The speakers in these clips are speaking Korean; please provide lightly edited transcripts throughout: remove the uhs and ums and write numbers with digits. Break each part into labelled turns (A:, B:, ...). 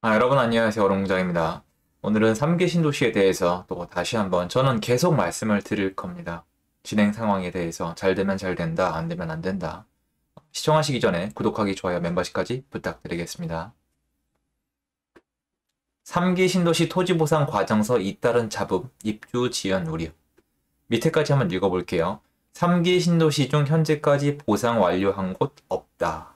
A: 여러분 안녕하세요. 어롱장입니다. 오늘은 3기 신도시에 대해서 또 다시 한번 저는 계속 말씀을 드릴 겁니다. 진행 상황에 대해서 잘 되면 잘 된다, 안 되면 안 된다. 시청하시기 전에 구독하기, 좋아요, 멤버십까지 부탁드리겠습니다. 3기 신도시 토지보상 과정서 잇따른 잡음, 입주 지연 우려. 밑에까지 한번 읽어볼게요. 3기 신도시 중 현재까지 보상 완료한 곳 없다.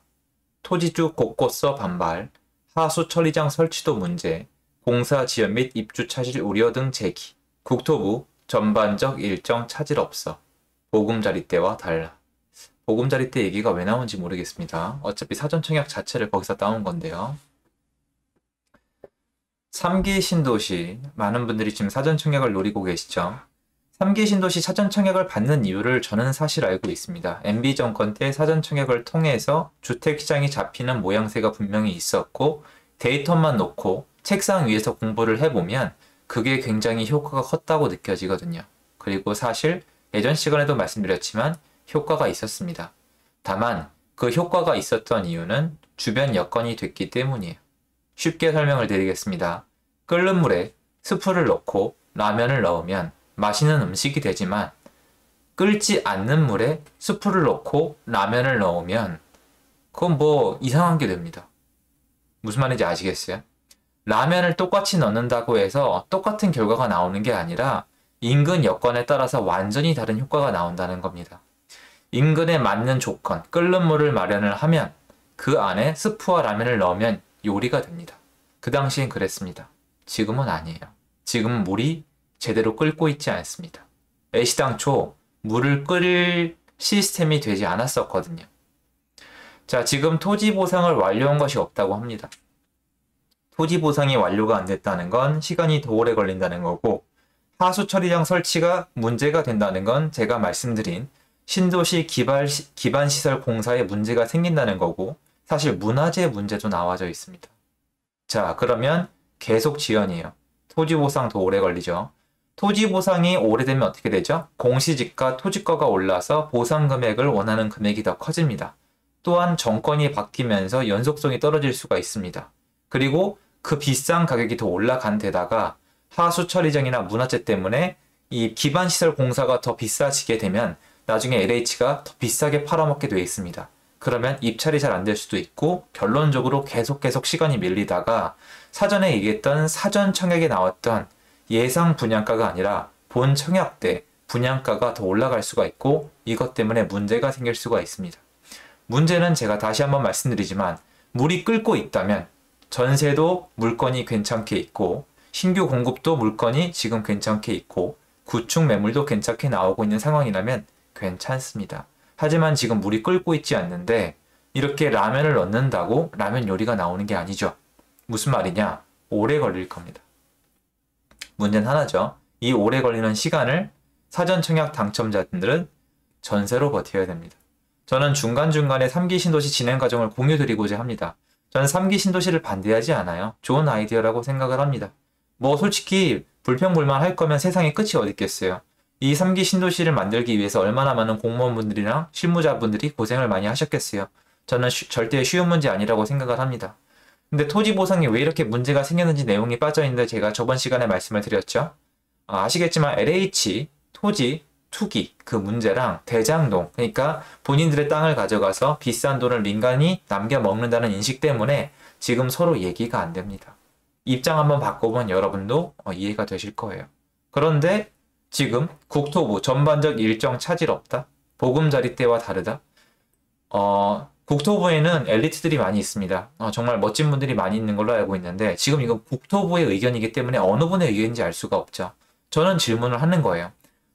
A: 토지주 곳곳서 반발. 하수 처리장 설치도 문제, 공사 지연 및 입주 차질 우려 등 제기, 국토부 전반적 일정 차질 없어, 보금자리 때와 달라. 보금자리 때 얘기가 왜 나온지 모르겠습니다. 어차피 사전 청약 자체를 거기서 따온 건데요. 3기 신도시, 많은 분들이 지금 사전 청약을 노리고 계시죠. 3기 신도시 사전 청약을 받는 이유를 저는 사실 알고 있습니다. MB 정권 때 사전 청약을 통해서 주택 시장이 잡히는 모양새가 분명히 있었고 데이터만 놓고 책상 위에서 공부를 해보면 그게 굉장히 효과가 컸다고 느껴지거든요. 그리고 사실 예전 시간에도 말씀드렸지만 효과가 있었습니다. 다만 그 효과가 있었던 이유는 주변 여건이 됐기 때문이에요. 쉽게 설명을 드리겠습니다. 끓는 물에 스프를 넣고 라면을 넣으면 맛있는 음식이 되지만 끓지 않는 물에 스프를 넣고 라면을 넣으면 그건 뭐 이상한 게 됩니다. 무슨 말인지 아시겠어요? 라면을 똑같이 넣는다고 해서 똑같은 결과가 나오는 게 아니라 인근 여건에 따라서 완전히 다른 효과가 나온다는 겁니다. 인근에 맞는 조건, 끓는 물을 마련을 하면 그 안에 스프와 라면을 넣으면 요리가 됩니다. 그 당시엔 그랬습니다. 지금은 아니에요. 지금은 물이 제대로 끓고 있지 않습니다. 애시당초 물을 끓일 시스템이 되지 않았었거든요. 자, 지금 토지 보상을 완료한 것이 없다고 합니다. 토지 보상이 완료가 안 됐다는 건 시간이 더 오래 걸린다는 거고, 하수 처리장 설치가 문제가 된다는 건 제가 말씀드린 신도시 기반시설 공사에 문제가 생긴다는 거고, 사실 문화재 문제도 나와져 있습니다. 자, 그러면 계속 지연이에요. 토지 보상 더 오래 걸리죠. 토지 보상이 오래되면 어떻게 되죠? 공시지가, 토지가가 올라서 보상 금액을 원하는 금액이 더 커집니다. 또한 정권이 바뀌면서 연속성이 떨어질 수가 있습니다. 그리고 그 비싼 가격이 더 올라간 데다가 하수 처리장이나 문화재 때문에 이 기반시설 공사가 더 비싸지게 되면 나중에 LH가 더 비싸게 팔아먹게 되어 있습니다. 그러면 입찰이 잘 안 될 수도 있고 결론적으로 계속 시간이 밀리다가 사전에 얘기했던 사전 청약에 나왔던 예상 분양가가 아니라 본 청약 때 분양가가 더 올라갈 수가 있고 이것 때문에 문제가 생길 수가 있습니다. 문제는 제가 다시 한번 말씀드리지만 물이 끓고 있다면 전세도 물건이 괜찮게 있고 신규 공급도 물건이 지금 괜찮게 있고 구축 매물도 괜찮게 나오고 있는 상황이라면 괜찮습니다. 하지만 지금 물이 끓고 있지 않는데 이렇게 라면을 넣는다고 라면 요리가 나오는 게 아니죠. 무슨 말이냐? 오래 걸릴 겁니다. 문제는 하나죠. 이 오래 걸리는 시간을 사전 청약 당첨자들은 전세로 버텨야 됩니다. 저는 중간중간에 3기 신도시 진행 과정을 공유드리고자 합니다. 저는 3기 신도시를 반대하지 않아요. 좋은 아이디어라고 생각을 합니다. 뭐 솔직히 불평불만 할 거면 세상에 끝이 어디 있겠어요. 이 3기 신도시를 만들기 위해서 얼마나 많은 공무원분들이랑 실무자분들이 고생을 많이 하셨겠어요. 저는 절대 쉬운 문제 아니라고 생각을 합니다. 근데 토지 보상이 왜 이렇게 문제가 생겼는지 내용이 빠져있는데 제가 저번 시간에 말씀을 드렸죠. 아시겠지만 LH 토지 투기 그 문제랑 대장동 그러니까 본인들의 땅을 가져가서 비싼 돈을 민간이 남겨 먹는다는 인식 때문에 지금 서로 얘기가 안 됩니다. 입장 한번 바꿔보면 여러분도 이해가 되실 거예요. 그런데 지금 국토부 전반적 일정 차질 없다. 보금자리 때와 다르다. 국토부에는 엘리트들이 많이 있습니다. 정말 멋진 분들이 많이 있는 걸로 알고 있는데 지금 이건 국토부의 의견이기 때문에 어느 분의 의견인지 알 수가 없죠. 저는 질문을 하는 거예요.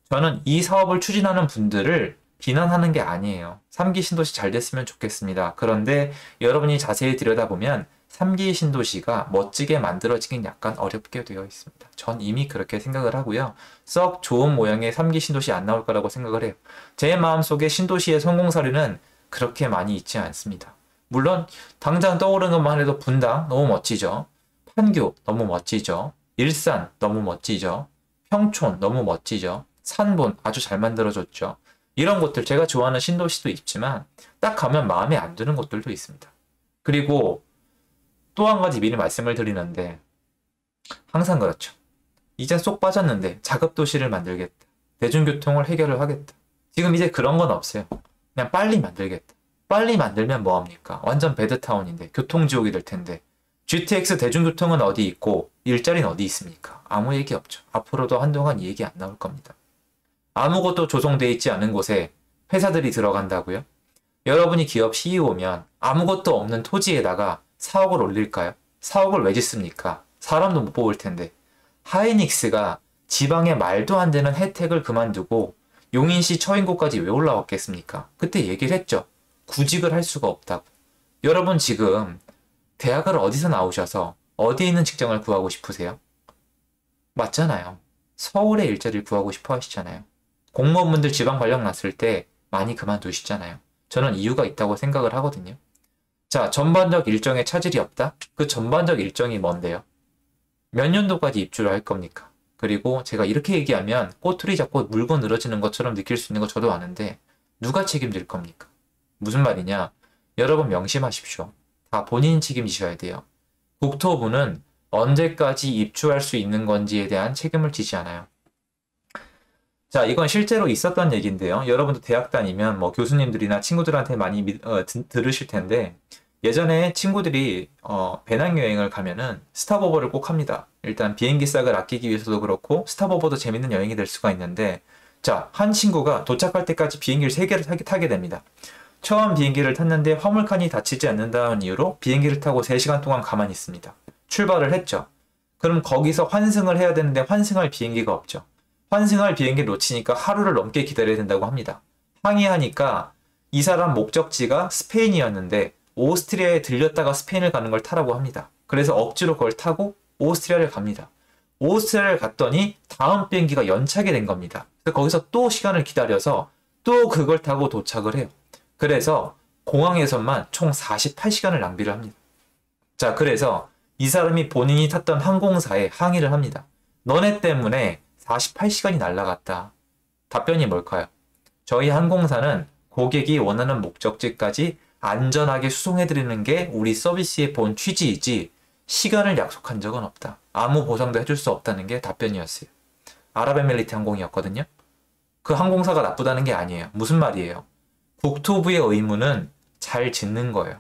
A: 저는 이 사업을 추진하는 분들을 비난하는 게 아니에요. 3기 신도시 잘 됐으면 좋겠습니다. 그런데 여러분이 자세히 들여다보면 3기 신도시가 멋지게 만들어지긴 약간 어렵게 되어 있습니다. 전 이미 그렇게 생각을 하고요. 썩 좋은 모양의 3기 신도시 안 나올 거라고 생각을 해요. 제 마음속에 신도시의 성공 사례는 그렇게 많이 있지 않습니다. 물론 당장 떠오르는 것만 해도 분당 너무 멋지죠. 판교 너무 멋지죠. 일산 너무 멋지죠. 평촌 너무 멋지죠. 산본 아주 잘 만들어졌죠. 이런 곳들 제가 좋아하는 신도시도 있지만 딱 가면 마음에 안 드는 곳들도 있습니다. 그리고 또 한 가지 미리 말씀을 드리는데 항상 그렇죠. 이제 쏙 빠졌는데 자급도시를 만들겠다. 대중교통을 해결을 하겠다. 지금 이제 그런 건 없어요. 그냥 빨리 만들겠다. 빨리 만들면 뭐합니까? 완전 배드타운인데 교통지옥이 될 텐데 GTX 대중교통은 어디 있고 일자리는 어디 있습니까? 아무 얘기 없죠. 앞으로도 한동안 이 얘기 안 나올 겁니다. 아무것도 조성돼 있지 않은 곳에 회사들이 들어간다고요? 여러분이 기업 CEO면 아무것도 없는 토지에다가 사옥을 올릴까요? 사옥을 왜 짓습니까? 사람도 못 뽑을 텐데. 하이닉스가 지방에 말도 안 되는 혜택을 그만두고 용인시 처인구까지 왜 올라왔겠습니까? 그때 얘기를 했죠. 구직을 할 수가 없다고. 여러분 지금 대학을 어디서 나오셔서 어디에 있는 직장을 구하고 싶으세요? 맞잖아요. 서울에 일자리를 구하고 싶어 하시잖아요. 공무원분들 지방 발령 났을 때 많이 그만두시잖아요. 저는 이유가 있다고 생각을 하거든요. 자, 전반적 일정에 차질이 없다? 그 전반적 일정이 뭔데요? 몇 년도까지 입주를 할 겁니까? 그리고 제가 이렇게 얘기하면 꼬투리 잡고 물고 늘어지는 것처럼 느낄 수 있는 거 저도 아는데 누가 책임질 겁니까? 무슨 말이냐? 여러분 명심하십시오. 다 본인 책임지셔야 돼요. 국토부는 언제까지 입주할 수 있는 건지에 대한 책임을 지지 않아요. 자, 이건 실제로 있었던 얘기인데요. 여러분도 대학 다니면 뭐 교수님들이나 친구들한테 많이 들으실 텐데 예전에 친구들이 배낭여행을 가면은 스탑오버를 꼭 합니다. 일단 비행기 싹을 아끼기 위해서도 그렇고 스탑오버도 재밌는 여행이 될 수가 있는데 자, 한 친구가 도착할 때까지 비행기를 3개를 타게 됩니다. 처음 비행기를 탔는데 화물칸이 닫히지 않는다는 이유로 비행기를 타고 3시간 동안 가만히 있습니다. 출발을 했죠. 그럼 거기서 환승을 해야 되는데 환승할 비행기가 없죠. 환승할 비행기를 놓치니까 하루를 넘게 기다려야 된다고 합니다. 항의하니까 이 사람 목적지가 스페인이었는데 오스트리아에 들렸다가 스페인을 가는 걸 타라고 합니다. 그래서 억지로 그걸 타고 오스트리아를 갑니다. 오스트리아를 갔더니 다음 비행기가 연착이 된 겁니다. 그래서 거기서 또 시간을 기다려서 또 그걸 타고 도착을 해요. 그래서 공항에서만 총 48시간을 낭비를 합니다. 자, 그래서 이 사람이 본인이 탔던 항공사에 항의를 합니다. 너네 때문에 48시간이 날아갔다. 답변이 뭘까요? 저희 항공사는 고객이 원하는 목적지까지 안전하게 수송해드리는 게 우리 서비스의 본 취지이지 시간을 약속한 적은 없다. 아무 보상도 해줄 수 없다는 게 답변이었어요. 아랍에미리트 항공이었거든요. 그 항공사가 나쁘다는 게 아니에요. 무슨 말이에요? 국토부의 의무는 잘 짓는 거예요.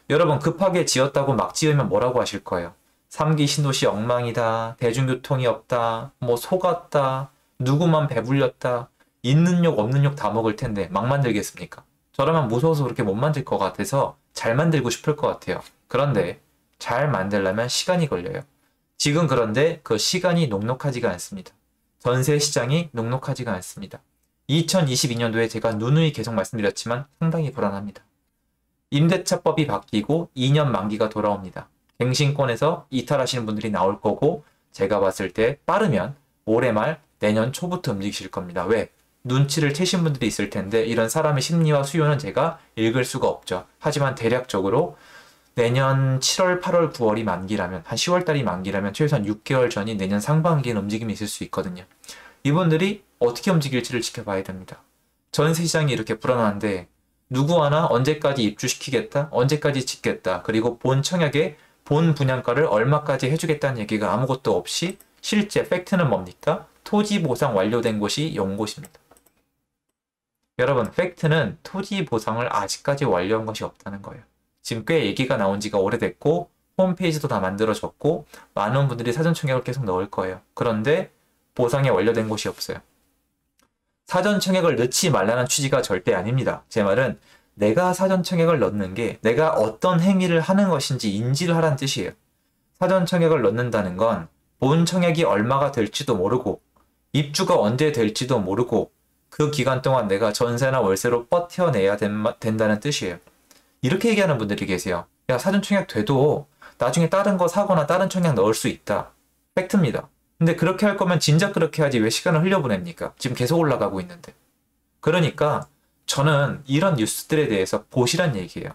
A: 여러분 급하게 지었다고 막 지으면 뭐라고 하실 거예요? 3기 신도시 엉망이다. 대중교통이 없다. 뭐 속았다. 누구만 배불렸다. 있는 욕 없는 욕 다 먹을 텐데 막 만들겠습니까? 저라면 무서워서 그렇게 못 만들 것 같아서 잘 만들고 싶을 것 같아요. 그런데 잘 만들려면 시간이 걸려요. 지금 그런데 그 시간이 녹록하지가 않습니다. 전세 시장이 녹록하지가 않습니다. 2022년도에 제가 누누이 계속 말씀드렸지만 상당히 불안합니다. 임대차법이 바뀌고 2년 만기가 돌아옵니다. 갱신권에서 이탈하시는 분들이 나올 거고 제가 봤을 때 빠르면 올해 말 내년 초부터 움직이실 겁니다. 왜? 눈치를 채신 분들이 있을 텐데 이런 사람의 심리와 수요는 제가 읽을 수가 없죠. 하지만 대략적으로 내년 7월, 8월, 9월이 만기라면 한 10월 달이 만기라면 최소한 6개월 전이 내년 상반기에는 움직임이 있을 수 있거든요. 이분들이 어떻게 움직일지를 지켜봐야 됩니다. 전세 시장이 이렇게 불안한데 누구 하나 언제까지 입주시키겠다, 언제까지 짓겠다, 그리고 본 청약에 본 분양가를 얼마까지 해주겠다는 얘기가 아무것도 없이 실제 팩트는 뭡니까? 토지 보상 완료된 곳이 0곳입니다. 여러분, 팩트는 토지 보상을 아직까지 완료한 것이 없다는 거예요. 지금 꽤 얘기가 나온 지가 오래됐고 홈페이지도 다 만들어졌고 많은 분들이 사전 청약을 계속 넣을 거예요. 그런데 보상이 완료된 곳이 없어요. 사전 청약을 넣지 말라는 취지가 절대 아닙니다. 제 말은 내가 사전 청약을 넣는 게 내가 어떤 행위를 하는 것인지 인지를 하라는 뜻이에요. 사전 청약을 넣는다는 건 본 청약이 얼마가 될지도 모르고 입주가 언제 될지도 모르고 그 기간 동안 내가 전세나 월세로 버텨내야 된다는 뜻이에요. 이렇게 얘기하는 분들이 계세요. 야, 사전 청약 돼도 나중에 다른 거 사거나 다른 청약 넣을 수 있다. 팩트입니다. 근데 그렇게 할 거면 진작 그렇게 하지 왜 시간을 흘려보냅니까? 지금 계속 올라가고 있는데. 그러니까 저는 이런 뉴스들에 대해서 보시란 얘기예요.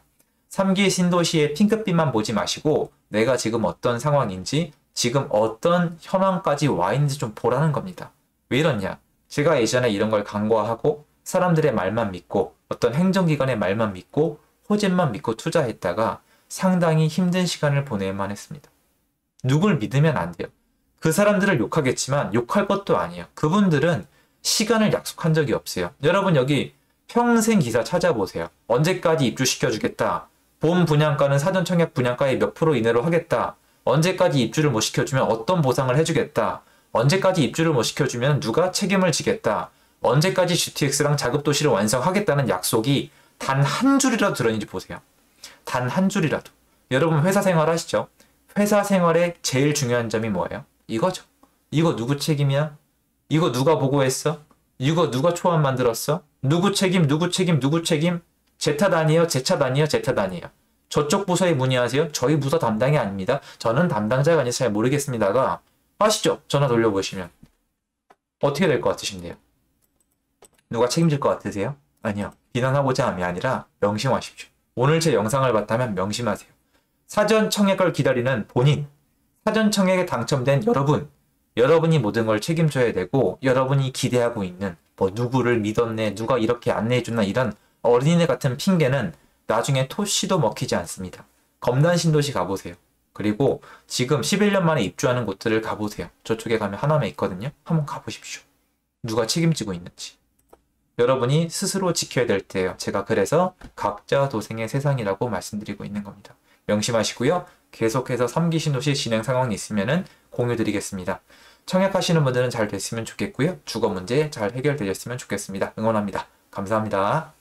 A: 3기 신도시의 핑크빛만 보지 마시고 내가 지금 어떤 상황인지 지금 어떤 현황까지 와 있는지 좀 보라는 겁니다. 왜 이러냐? 제가 예전에 이런 걸 간과하고 사람들의 말만 믿고 어떤 행정기관의 말만 믿고 호재만 믿고 투자했다가 상당히 힘든 시간을 보내야만 했습니다. 누굴 믿으면 안 돼요. 그 사람들을 욕하겠지만 욕할 것도 아니에요. 그분들은 시간을 약속한 적이 없어요. 여러분 여기 평생 기사 찾아보세요. 언제까지 입주시켜주겠다. 본 분양가는 사전 청약 분양가의 몇 프로 이내로 하겠다. 언제까지 입주를 못 시켜주면 어떤 보상을 해주겠다. 언제까지 입주를 못 시켜주면 누가 책임을 지겠다. 언제까지 GTX랑 자급도시를 완성하겠다는 약속이 단 한 줄이라도 들어있는지 보세요. 단 한 줄이라도. 여러분 회사 생활 하시죠? 회사 생활의 제일 중요한 점이 뭐예요? 이거죠. 이거 누구 책임이야? 이거 누가 보고했어? 이거 누가 초안 만들었어? 누구 책임, 누구 책임, 누구 책임? 제 탓 아니에요, 제 탓 아니에요, 제 탓 아니에요. 저쪽 부서에 문의하세요. 저희 부서 담당이 아닙니다. 저는 담당자가 아니어서 잘 모르겠습니다가 아시죠? 전화 돌려보시면 어떻게 될 것 같으신데요? 누가 책임질 것 같으세요? 아니요. 비난하고자 함이 아니라 명심하십시오. 오늘 제 영상을 봤다면 명심하세요. 사전 청약을 기다리는 본인, 사전 청약에 당첨된 여러분, 여러분이 모든 걸 책임져야 되고 여러분이 기대하고 있는 뭐 누구를 믿었네, 누가 이렇게 안내해주나 이런 어린애 같은 핑계는 나중에 토시도 먹히지 않습니다. 검단 신도시 가보세요. 그리고 지금 11년 만에 입주하는 곳들을 가보세요. 저쪽에 가면 하나만 있거든요. 한번 가보십시오. 누가 책임지고 있는지. 여러분이 스스로 지켜야 될 때예요. 제가 그래서 각자 도생의 세상이라고 말씀드리고 있는 겁니다. 명심하시고요. 계속해서 3기 신도시 진행 상황이 있으면 공유 드리겠습니다. 청약하시는 분들은 잘 됐으면 좋겠고요. 주거 문제 잘 해결되셨으면 좋겠습니다. 응원합니다. 감사합니다.